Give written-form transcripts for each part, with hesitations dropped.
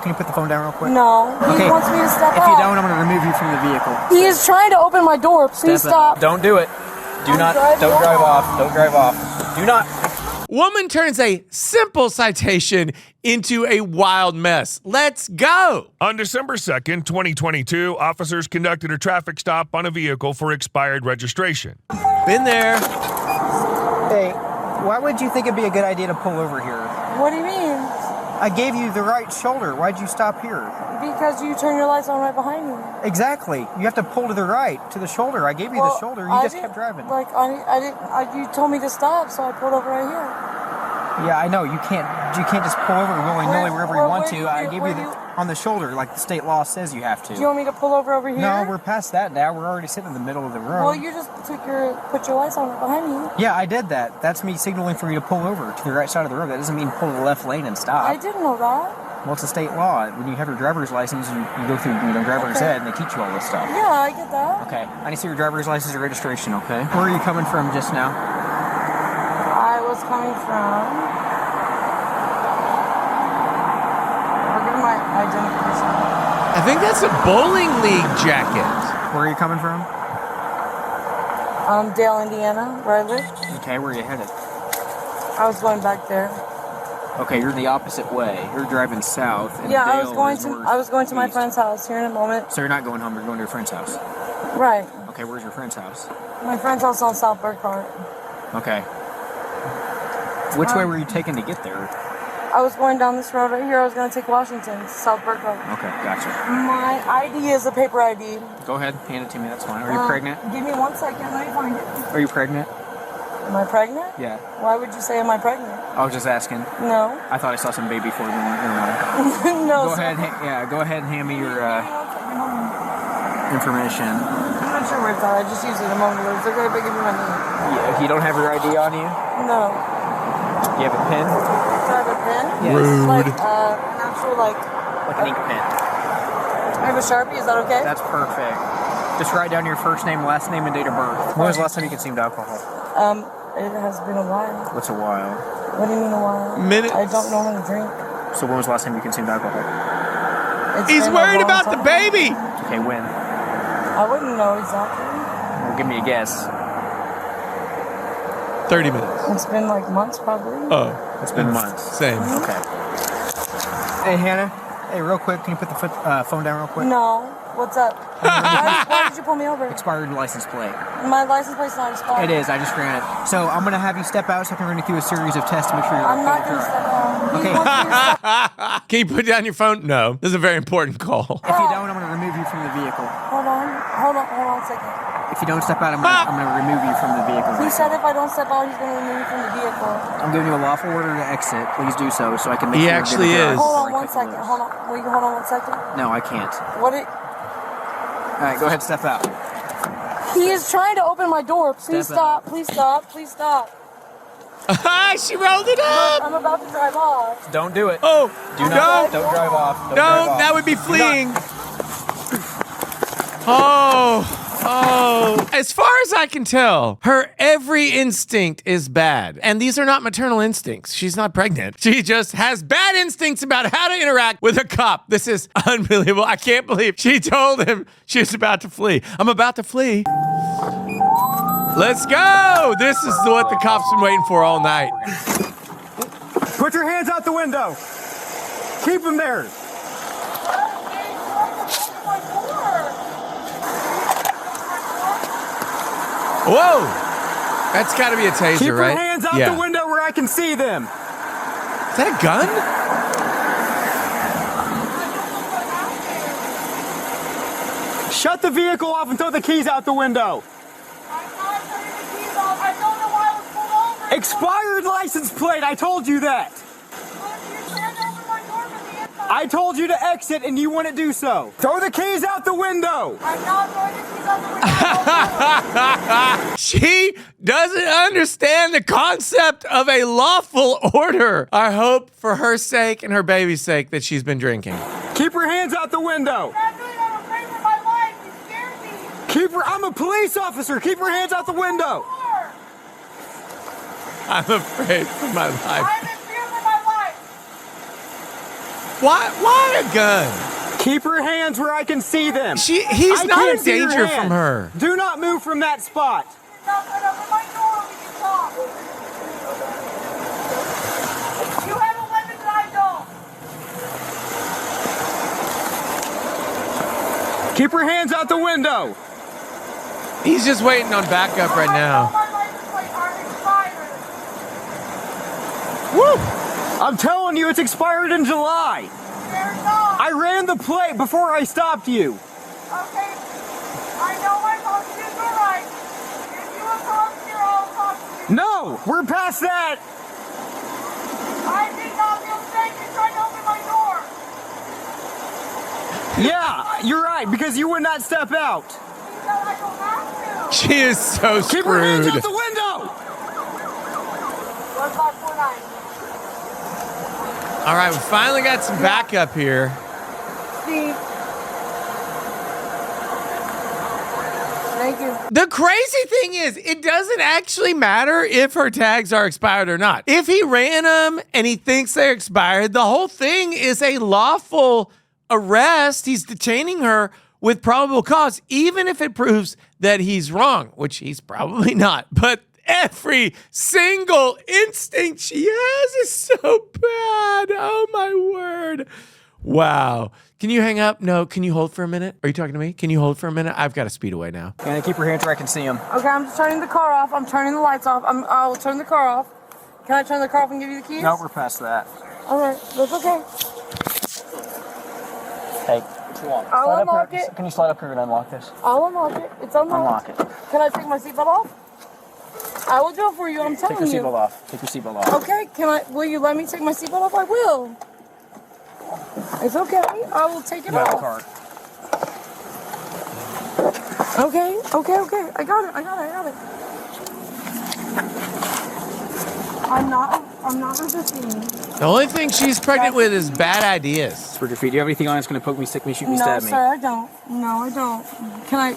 Can you put the phone down real quick? No. He wants me to step out. If you don't, I'm going to remove you from the vehicle. He is trying to open my door. Please stop. Don't do it. Don't drive off. Don't drive off. Do not. Woman turns a simple citation into a wild mess. Let's go. On December 2nd, 2022, officers conducted a traffic stop on a vehicle for expired registration. Been there. Hey, why would you think it'd be a good idea to pull over here? What do you mean? I gave you the right shoulder. Why'd you stop here? Because you turn your lights on right behind me. Exactly. You have to pull to the right, to the shoulder. I gave you the shoulder. You just kept driving. You told me to stop, so I pulled over right here. Yeah, I know. You can't just pull over willy-nilly wherever you want to. I gave you on the shoulder, like the state law says you have to. Do you want me to pull over here? No, we're past that now. We're already sitting in the middle of the road. Well, you just put your lights on right behind me. Yeah, I did that. That's me signaling for you to pull over to the right side of the road. That doesn't mean pull to the left lane and stop. I didn't know that. Well, it's a state law. When you have your driver's license, you go through driver's ed, and they teach you all this stuff. Yeah, I get that. Okay. I need to see your driver's license and registration, okay? Where are you coming from just now? I was coming from... I'll give my identification. I think that's a bowling league jacket. Where are you coming from? Dale, Indiana, where I live. Okay, where are you headed? I was going back there. Okay, you're the opposite way. You're driving south. And yeah, Dale I was going to my friend's house here in a moment. So you're not going home, you're going to your friend's house? Right. Okay, where's your friend's house? My friend's house on South Burkhart. Okay. Which way were you taking to get there? I was going down this road right here. I was going to take Washington, South Burkhart. Okay, gotcha. My ID is a paper ID. Go ahead, hand it to me, that's fine. Are you pregnant? Give me 1 second, let me find it. Are you pregnant? Am I pregnant? Yeah. Why would you say am I pregnant? I was just asking. No. I thought I saw some baby formula. No. Go ahead and hand me your information. I'm not sure where it's at. I just used it a moment ago. It's okay if I give you my name. Yeah, you don't have your ID on you? No. You have a pen? Do I have a pen? Yes. Rude. Like an actual like an ink pen. I have a Sharpie. Is that okay? That's perfect. Just write down your first name, last name, and date of birth. When was the last time you consumed alcohol? It has been a while. What's a while? What do you mean a while? Minutes. I don't normally drink. So when was the last time you consumed alcohol? He's worried about the baby. Okay, when? I wouldn't know exactly. Well, give me a guess. 30 minutes. It's been like months, probably. Oh. It's been months. Same. Okay. Hey, Hannah. Hey, real quick, can you put the phone down real quick? No. What's up? Why did you pull me over? Expired license plate. My license plate's not expired. It is. I just ran it. So I'm going to have you step out so I can run you through a series of tests to make sure you're I'm okay not to going to drive. step out. Okay. He wants me to step. Can you put down your phone? No. This is a very important call. If you don't, I'm going to remove you from the vehicle. Hold on a second. If you don't step out, I'm going to remove you from the vehicle. He said if I don't step out, he's going to remove me from the vehicle. I'm giving you a lawful order to exit. Please do so I can make He sure you're actually good to drive is. Hold on before I 1 cut you second. loose. Hold on. Will you hold on 1 second? No, I can't. What it... All right, go ahead, step out. He is trying to open my door. Please Step stop. out. Please stop. Please stop. She rolled it up. I'm about to drive off. Don't do it. Oh, Don't drive off. Don't drive No, off. that would be fleeing. Oh. As far as I can tell, her every instinct is bad. And these are not maternal instincts. She's not pregnant. She just has bad instincts about how to interact with a cop. This is unbelievable. I can't believe she told him she was about to flee. I'm about to flee. Let's go. This is what the cops been waiting for all night. Put your hands out the window. Keep them there. Whoa. That's got to be a taser, Keep right? your hands out the window where I can see them. Is that a gun? Shut the vehicle off and throw the keys out the window. I'm not turning the keys off. I don't know why I was pulled over. Expired license plate. I told you that. But you trying to open my door from the inside. I told you to exit and you wouldn't do so. Throw the keys out the window. I'm not throwing the keys out the window. She doesn't understand the concept of a lawful order. I hope for her sake and her baby's sake that she's been drinking. Keep your hands out the window. I'm afraid for my life. You scared me. I'm a police officer. Keep your hands out the window. I'm afraid for my life. I'm in fear for my life. Why a gun? Keep your hands where I can see them. He's I not can't in see your danger hands. from her. Do not move from that spot. Stop right over my door. We can talk. You have a weapon that I don't. Keep your hands out the window. He's just waiting on backup right now. My license plate aren't expired. Woo! I'm telling you, it's expired in July. They're not. I ran the plate before I stopped you. Okay. I know my policies are right. If you want to talk here, I'll talk to you. No, we're past that. I did not feel safe in trying to open my door. Yeah, you're right, because you would not step out. Because I don't have to. She is so Keep your hands screwed. out the window. 1549. All right, we finally got some backup here. Steve. Thank you. The crazy thing is, it doesn't actually matter if her tags are expired or not. If he ran them and he thinks they're expired, the whole thing is a lawful arrest. He's detaining her with probable cause, even if it proves that he's wrong, which he's probably not. But every single instinct she has is so bad. Oh, my word. Wow. Can you hang up? No. Can you hold for a minute? Are you talking to me? Can you hold for a minute? I've got to speed away now. Can I keep your hands where I can see them? Okay, I'm just turning the car off. I'm turning the lights off. I'll turn the car off. Can I turn the car off and give you the keys? No, we're past that. All right, that's okay. Hey, what you want? I'll Slide up unlock here. it. Can you slide up here and unlock this? I'll unlock it. It's unlocked. Unlock it. Can I take my seatbelt off? I will do it for you. I'm telling Take your you. seatbelt off. Take your seatbelt off. Okay, will you let me take my seatbelt off? I will. It's okay. I will take it Get out of off. the car. Okay. I got it. I'm not resisting. The only thing she's pregnant with is bad ideas. Spread your feet. Do you have anything on that's going to poke me, stick me, shoot me, No, stab me? sir, I don't. No, I don't. Can I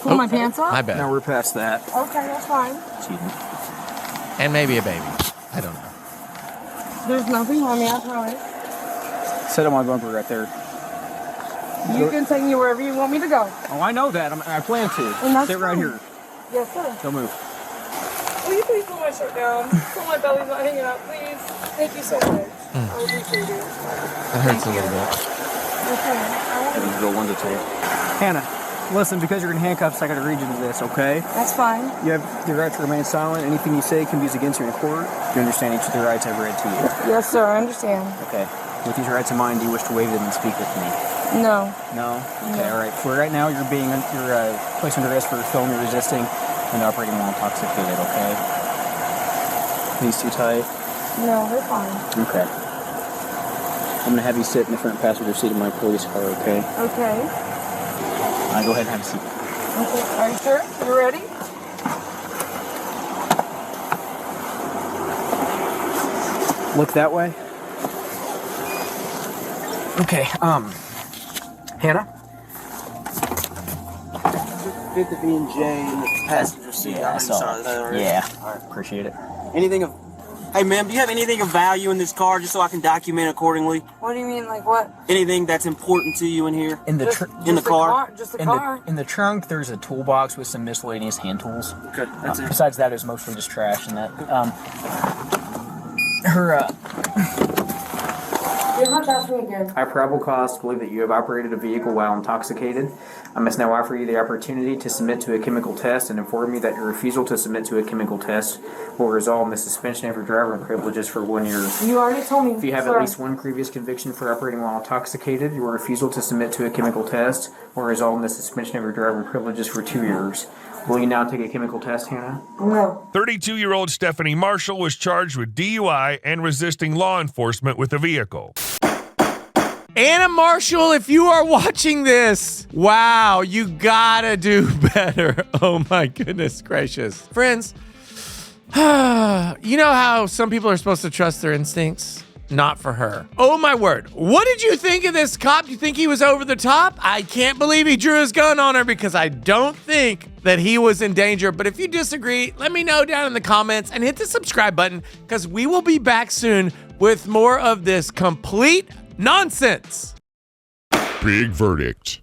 pull my pants off? My bad. No, we're past that. Okay, that's fine. And maybe a baby. I don't know. There's nothing on me, I promise. Set on my bumper right there. You can take me wherever you want me to go. Oh, I know that. I plan to. And that's Sit right fine. here. Yes, sir. Don't move. Will you please pull my shirt down so my belly's not hanging out, please? Thank you so much. I appreciate it. That hurts a little bit. Okay. Go one to two. Hannah, listen, because you're in handcuffs, I got to read you this, okay? That's fine. You have the right to remain silent. Anything you say can be used against you in court. You understand each of the rights I've read to you. Yes, sir, I understand. Okay. With these rights in mind, do you wish to waive them and speak with me? No. No? Okay, all right. For right now, you're placed under arrest for felony resisting and operating while intoxicated, okay? These too tight? No, they're fine. Okay. I'm going to have you sit in the front passenger seat of my police car, okay? Okay. Go ahead and have a seat. Okay. Are you sure? You ready? Look that way. Okay, Hannah? Fit the B&J in the passenger seat. Yeah, I saw that already. Yeah, appreciate it. Anything of... Hey, ma'am, do you have anything of value in this car just so I can document accordingly? What do you mean, like what? Anything that's important to you in here? In the in the car? Just the car. In the trunk, there's a toolbox with some miscellaneous hand tools. Okay, that's it. Besides that, it's mostly just trash and that. Her You don't have to ask me again. I have probable cause to believe that you have operated a vehicle while intoxicated. I must now offer you the opportunity to submit to a chemical test and inform you that your refusal to submit to a chemical test will result in the suspension of your driving privileges for 1 year. You already told me. If you have sir. at least one previous conviction for operating while intoxicated, your refusal to submit to a chemical test will result in the suspension of your driving privileges for 2 years. Will you now take a chemical test, Hannah? No. 32-year-old Stephanie Marshall was charged with DUI and resisting law enforcement with a vehicle. Anna Marshall, if you are watching this, wow, you gotta do better. Oh my goodness gracious. Friends, you know how some people are supposed to trust their instincts? Not for her. Oh my word. What did you think of this cop? You think he was over the top? I can't believe he drew his gun on her because I don't think that he was in danger. But if you disagree, let me know down in the comments and hit the subscribe button because we will be back soon with more of this complete Nonsense. Big verdict.